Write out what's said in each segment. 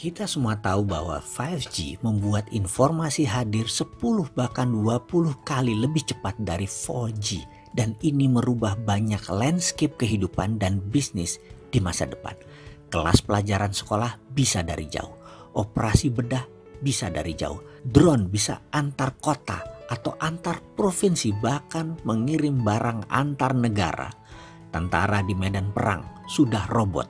Kita semua tahu bahwa 5G membuat informasi hadir 10 bahkan 20 kali lebih cepat dari 4G. Dan ini merubah banyak landscape kehidupan dan bisnis di masa depan. Kelas pelajaran sekolah bisa dari jauh. Operasi bedah bisa dari jauh. Drone bisa antar kota atau antar provinsi, bahkan mengirim barang antar negara. Tentara di medan perang sudah robot.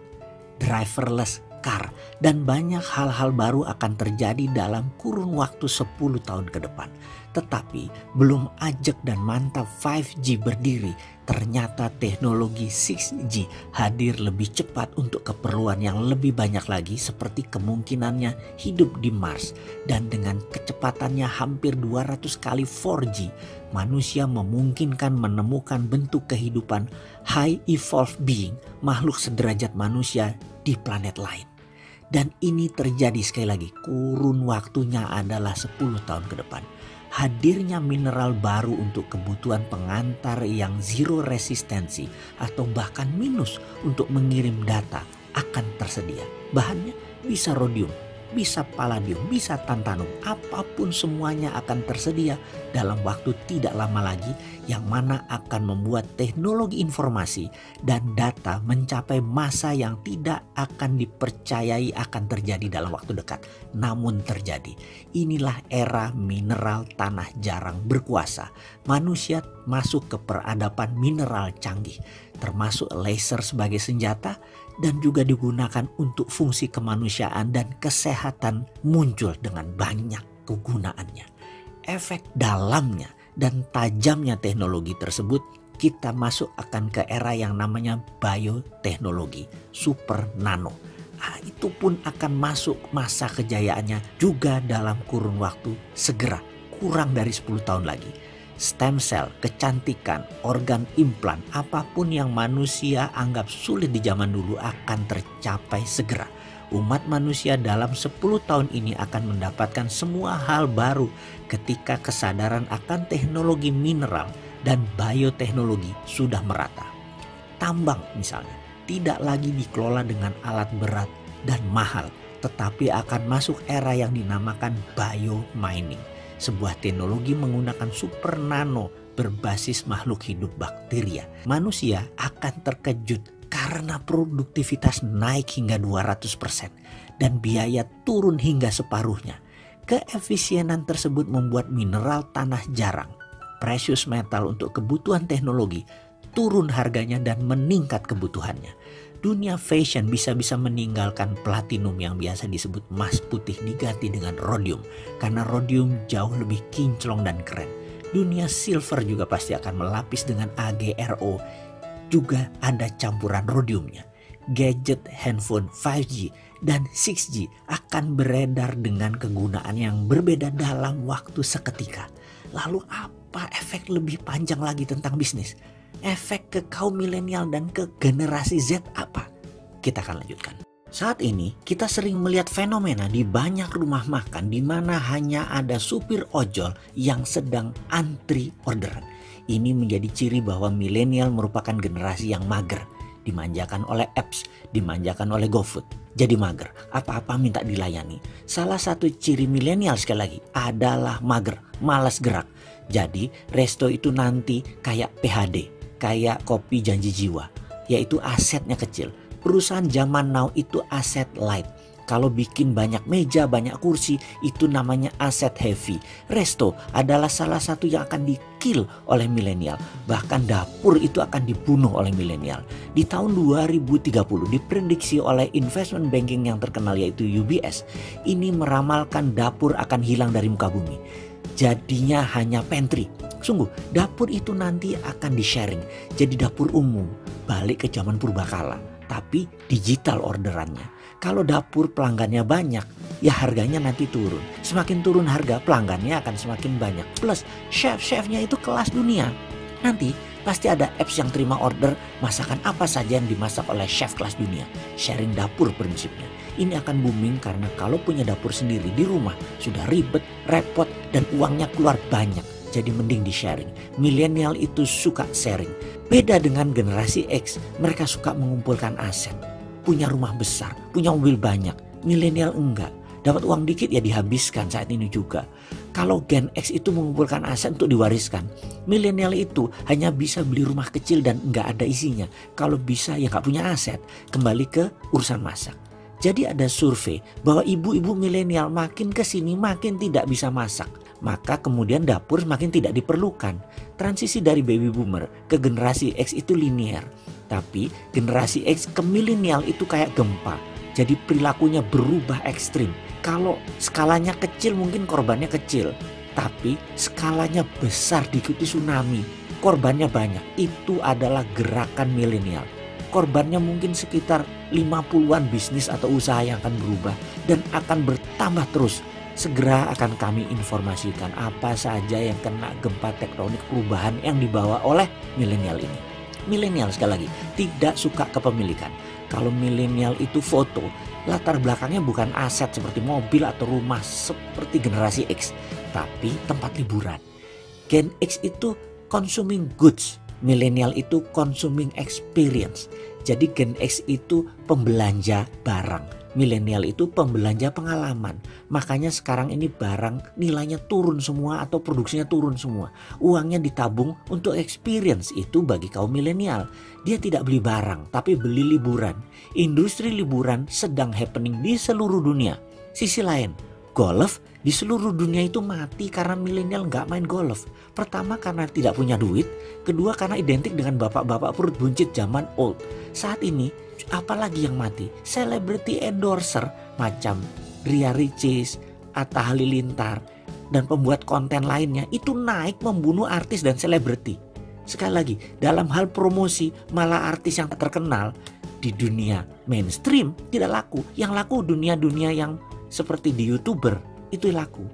Driverless car, dan banyak hal-hal baru akan terjadi dalam kurun waktu 10 tahun ke depan. Tetapi belum ajak dan mantap 5G berdiri, ternyata teknologi 6G hadir lebih cepat untuk keperluan yang lebih banyak lagi, seperti kemungkinannya hidup di Mars. Dan dengan kecepatannya hampir 200 kali 4G, manusia memungkinkan menemukan bentuk kehidupan high evolved being, makhluk sederajat manusia di planet lain. Dan ini terjadi sekali lagi, kurun waktunya adalah 10 tahun ke depan. Hadirnya mineral baru untuk kebutuhan pengantar yang zero resistensi atau bahkan minus untuk mengirim data akan tersedia. Bahannya bisa rhodium, bisa palladium, bisa tantalum, apapun semuanya akan tersedia dalam waktu tidak lama lagi, yang mana akan membuat teknologi informasi dan data mencapai masa yang tidak akan dipercayai akan terjadi dalam waktu dekat, namun terjadi. Inilah era mineral tanah jarang berkuasa. Manusia masuk ke peradaban mineral canggih, termasuk laser sebagai senjata, dan juga digunakan untuk fungsi kemanusiaan dan kesehatan muncul dengan banyak kegunaannya. Efek dalamnya dan tajamnya teknologi tersebut, kita masuk akan ke era yang namanya bioteknologi, super nano. Itu pun akan masuk masa kejayaannya juga dalam kurun waktu segera, kurang dari 10 tahun lagi. Stem cell, kecantikan, organ implan, apapun yang manusia anggap sulit di zaman dulu akan tercapai segera. Umat manusia dalam 10 tahun ini akan mendapatkan semua hal baru ketika kesadaran akan teknologi mineral dan bioteknologi sudah merata. Tambang misalnya tidak lagi dikelola dengan alat berat dan mahal, tetapi akan masuk era yang dinamakan biomining. Sebuah teknologi menggunakan super nano berbasis makhluk hidup bakteria. Manusia akan terkejut karena produktivitas naik hingga 200% dan biaya turun hingga separuhnya. Keefisienan tersebut membuat mineral tanah jarang, precious metal untuk kebutuhan teknologi, turun harganya dan meningkat kebutuhannya. Dunia fashion bisa-bisa meninggalkan platinum yang biasa disebut emas putih diganti dengan rhodium, karena rhodium jauh lebih kinclong dan keren. Dunia silver juga pasti akan melapis dengan AgRO, juga ada campuran rhodiumnya. Gadget, handphone 5G dan 6G akan beredar dengan kegunaan yang berbeda dalam waktu seketika. Lalu apa efek lebih panjang lagi tentang bisnis? Efek ke kaum milenial dan ke generasi Z apa? Kita akan lanjutkan. Saat ini kita sering melihat fenomena di banyak rumah makan di mana hanya ada supir ojol yang sedang antri orderan. Ini menjadi ciri bahwa milenial merupakan generasi yang mager, dimanjakan oleh apps, dimanjakan oleh GoFood. Jadi mager, apa-apa minta dilayani. Salah satu ciri milenial sekali lagi adalah mager, malas gerak. Jadi resto itu nanti kayak PHD, kayak kopi janji jiwa, yaitu asetnya kecil. Perusahaan zaman now itu aset light. Kalau bikin banyak meja, banyak kursi, itu namanya aset heavy. Resto adalah salah satu yang akan di-kill oleh milenial. Bahkan dapur itu akan dibunuh oleh milenial. Di tahun 2030 diprediksi oleh investment banking yang terkenal yaitu UBS. Ini meramalkan dapur akan hilang dari muka bumi. Jadinya hanya pantry. Sungguh, dapur itu nanti akan di-sharing. Jadi dapur umum, balik ke zaman purbakala. Tapi digital orderannya. Kalau dapur pelanggannya banyak, ya harganya nanti turun. Semakin turun harga, pelanggannya akan semakin banyak. Plus chef-chefnya itu kelas dunia. Nanti pasti ada apps yang terima order masakan apa saja yang dimasak oleh chef kelas dunia. Sharing dapur prinsipnya. Ini akan booming karena kalau punya dapur sendiri di rumah sudah ribet, repot, dan uangnya keluar banyak. Jadi mending di sharing. Milenial itu suka sharing. Beda dengan generasi X, mereka suka mengumpulkan aset. Punya rumah besar, punya mobil banyak. Milenial enggak. Dapat uang dikit ya dihabiskan saat ini juga. Kalau Gen X itu mengumpulkan aset untuk diwariskan, milenial itu hanya bisa beli rumah kecil dan nggak ada isinya. Kalau bisa ya nggak punya aset, kembali ke urusan masak. Jadi ada survei bahwa ibu-ibu milenial makin kesini makin tidak bisa masak. Maka kemudian dapur makin tidak diperlukan. Transisi dari baby boomer ke generasi X itu linear. Tapi generasi X ke milenial itu kayak gempa. Jadi perilakunya berubah ekstrim. Kalau skalanya kecil mungkin korbannya kecil. Tapi skalanya besar diikuti tsunami. Korbannya banyak. Itu adalah gerakan milenial. Korbannya mungkin sekitar 50-an bisnis atau usaha yang akan berubah. Dan akan bertambah terus. Segera akan kami informasikan apa saja yang kena gempa tektonik perubahan yang dibawa oleh milenial ini. Milenial sekali lagi tidak suka kepemilikan. Kalau milenial itu foto, latar belakangnya bukan aset seperti mobil atau rumah seperti generasi X, tapi tempat liburan. Gen X itu consuming goods, milenial itu consuming experience. Jadi Gen X itu pembelanja barang, milenial itu pembelanja pengalaman. Makanya sekarang ini barang nilainya turun semua atau produksinya turun semua. Uangnya ditabung untuk experience, itu bagi kaum milenial. Dia tidak beli barang tapi beli liburan. Industri liburan sedang happening di seluruh dunia. Sisi lain, golf di seluruh dunia itu mati karena milenial nggak main golf. Pertama karena tidak punya duit, kedua karena identik dengan bapak-bapak perut buncit zaman old. Saat ini apalagi yang mati? Celebrity endorser macam Ria Ricis, Atta Halilintar, dan pembuat konten lainnya itu naik membunuh artis dan selebriti. Sekali lagi, dalam hal promosi malah artis yang terkenal di dunia mainstream tidak laku. Yang laku dunia-dunia yang seperti di YouTuber itu laku.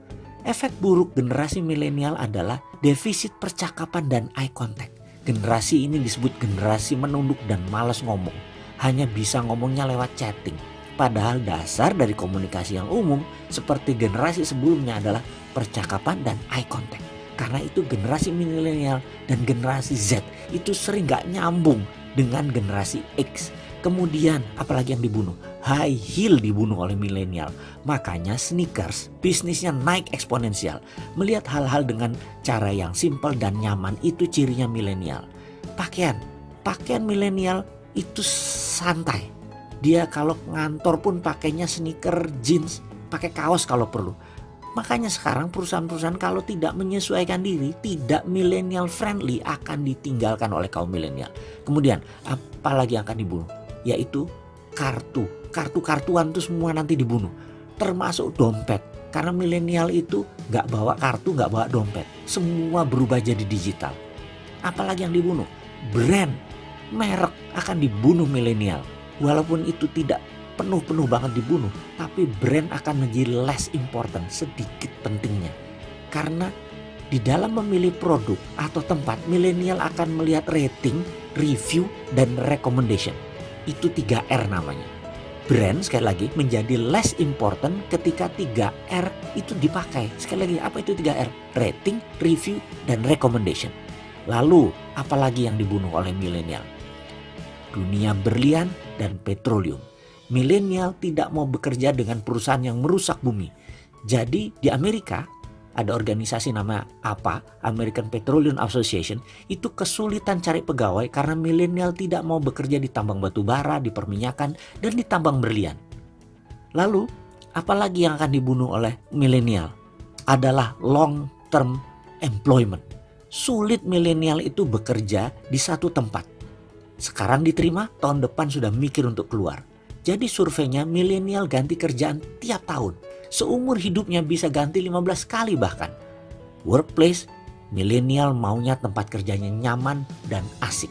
Efek buruk generasi milenial adalah defisit percakapan dan eye contact. Generasi ini disebut generasi menunduk dan malas ngomong. Hanya bisa ngomongnya lewat chatting. Padahal dasar dari komunikasi yang umum seperti generasi sebelumnya adalah percakapan dan eye contact. Karena itu generasi milenial dan generasi Z itu sering gak nyambung dengan generasi X. Kemudian apalagi yang dibunuh? High heel dibunuh oleh milenial. Makanya sneakers bisnisnya naik eksponensial. Melihat hal-hal dengan cara yang simpel dan nyaman itu cirinya milenial. Pakaian milenial itu santai. Dia kalau ngantor pun pakainya sneaker, jeans, pakai kaos kalau perlu. Makanya sekarang perusahaan-perusahaan kalau tidak menyesuaikan diri, tidak milenial friendly akan ditinggalkan oleh kaum milenial. Kemudian apalagi yang akan dibunuh? Yaitu kartu-kartuan itu semua nanti dibunuh. Termasuk dompet. Karena milenial itu gak bawa kartu, gak bawa dompet. Semua berubah jadi digital. Apalagi yang dibunuh? Brand, merek akan dibunuh milenial. Walaupun itu tidak penuh banget dibunuh, tapi brand akan menjadi less important, sedikit pentingnya. Karena di dalam memilih produk atau tempat, milenial akan melihat rating, review, dan recommendation. Itu 3R namanya. Brand sekali lagi menjadi less important ketika 3R itu dipakai. Sekali lagi, apa itu 3R? Rating, review, dan recommendation. Lalu apalagi yang dibunuh oleh milenial? Dunia berlian dan petroleum. Milenial tidak mau bekerja dengan perusahaan yang merusak bumi. Jadi di Amerika ada organisasi nama APA, American Petroleum Association, itu kesulitan cari pegawai karena milenial tidak mau bekerja di tambang batu bara, di perminyakan, dan di tambang berlian. Lalu apalagi yang akan dibunuh oleh milenial? Adalah long term employment. Sulit milenial itu bekerja di satu tempat. Sekarang diterima, tahun depan sudah mikir untuk keluar. Jadi surveinya milenial ganti kerjaan tiap tahun. Seumur hidupnya bisa ganti 15 kali bahkan. Workplace, milenial maunya tempat kerjanya nyaman dan asik.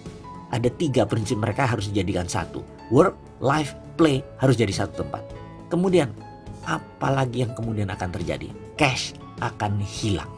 Ada 3 prinsip mereka harus dijadikan satu. Work, life, play harus jadi satu tempat. Kemudian, apalagi yang kemudian akan terjadi? Cash akan hilang.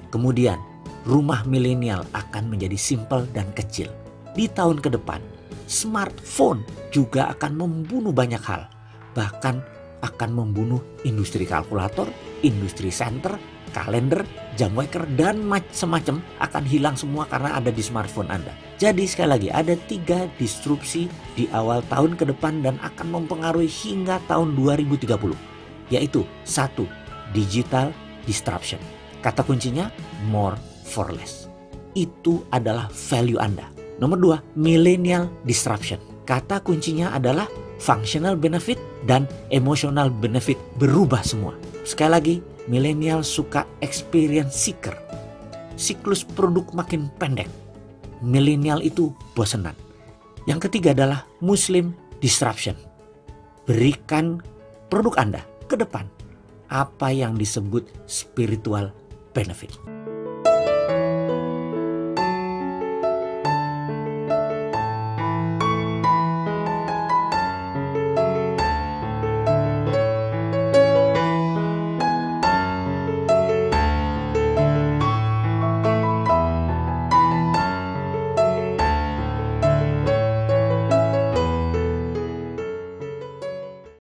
Kemudian, rumah milenial akan menjadi simple dan kecil. Di tahun ke depan, smartphone juga akan membunuh banyak hal. Bahkan akan membunuh industri kalkulator, industri senter, kalender, jam waker, dan semacam akan hilang semua karena ada di smartphone Anda. Jadi sekali lagi ada 3 disrupsi di awal tahun ke depan dan akan mempengaruhi hingga tahun 2030. Yaitu 1. Digital disruption. Kata kuncinya more for less. Itu adalah value Anda. Nomor 2, millennial disruption. Kata kuncinya adalah functional benefit dan emotional benefit berubah semua. Sekali lagi, milenial suka experience seeker. Siklus produk makin pendek. Milenial itu bosenan. Yang ketiga adalah Muslim disruption. Berikan produk Anda ke depan apa yang disebut spiritual benefit.